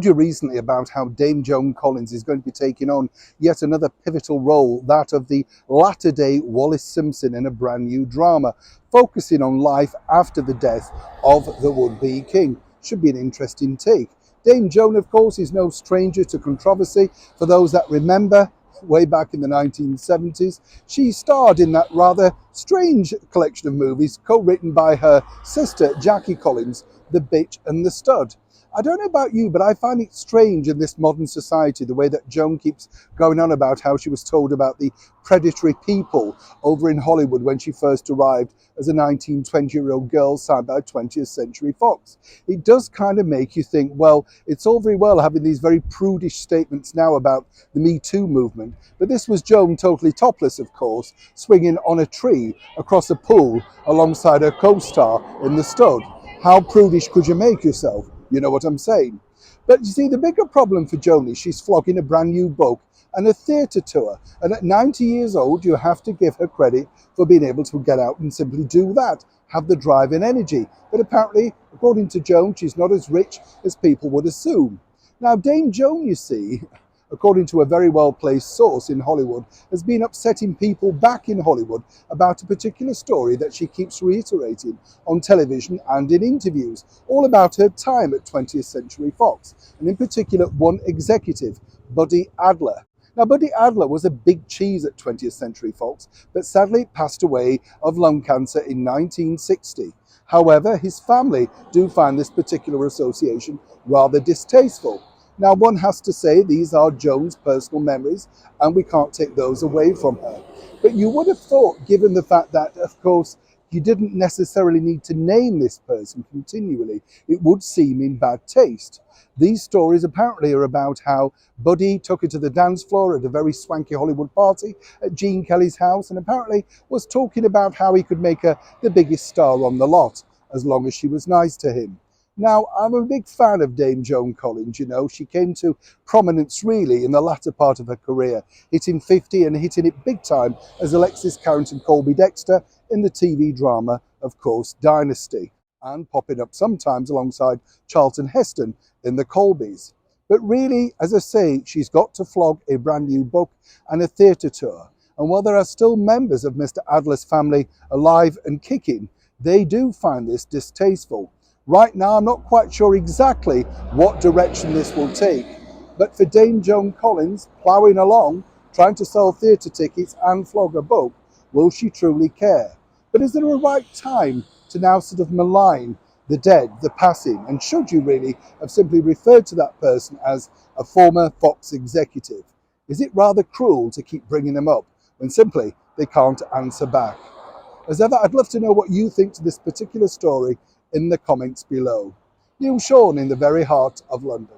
told you recently about how Dame Joan Collins is going to be taking on yet another pivotal role, that of the latter-day Wallis Simpson, in a brand new drama, focusing on life after the death of the would-be king. Should be an interesting take. Dame Joan, of course, is no stranger to controversy. For those that remember, way back in the 1970s, she starred in that rather strange collection of movies co-written by her sister Jackie Collins, The Bitch and the Stud. I don't know about you, but I find it strange in this modern society, the way that Joan keeps going on about how she was told about the predatory people over in Hollywood when she first arrived as a 19, 20-year-old girl signed by 20th Century Fox. It does kind of make you think, well, it's all very well having these very prudish statements now about the Me Too movement, but this was Joan, totally topless, of course, swinging on a tree across a pool alongside her co-star in The Stud. How prudish could you make yourself? You know what I'm saying? But you see, the bigger problem for Joan is she's flogging a brand new book and a theatre tour. And at 90 years old, you have to give her credit for being able to get out and simply do that, have the drive and energy. But apparently, according to Joan, she's not as rich as people would assume. Now, Dame Joan, you see, according to a very well-placed source in Hollywood, has been upsetting people back in Hollywood about a particular story that she keeps reiterating on television and in interviews, all about her time at 20th Century Fox, and in particular one executive, Buddy Adler. Now, Buddy Adler was a big cheese at 20th Century Fox, but sadly passed away of lung cancer in 1960. However, his family do find this particular association rather distasteful. Now, one has to say these are Joan's personal memories, and we can't take those away from her. But you would have thought, given the fact that, of course, you didn't necessarily need to name this person continually, it would seem in bad taste. These stories apparently are about how Buddy took her to the dance floor at a very swanky Hollywood party at Gene Kelly's house, and apparently was talking about how he could make her the biggest star on the lot, as long as she was nice to him. Now, I'm a big fan of Dame Joan Collins. You know, she came to prominence really in the latter part of her career, hitting 50 and hitting it big time as Alexis Carrington Colby Dexter in the TV drama, of course, Dynasty, and popping up sometimes alongside Charlton Heston in The Colbys. But really, as I say, she's got to flog a brand new book and a theatre tour. And while there are still members of Mr. Adler's family alive and kicking, they do find this distasteful. Right now, I'm not quite sure exactly what direction this will take, but for Dame Joan Collins, ploughing along, trying to sell theatre tickets and flog a book, will she truly care? But is there a right time to now sort of malign the dead, the passing, and should you really have simply referred to that person as a former Fox executive? Is it rather cruel to keep bringing them up when simply they can't answer back? As ever, I'd love to know what you think to this particular story in the comments below. Neil Sean in the very heart of London.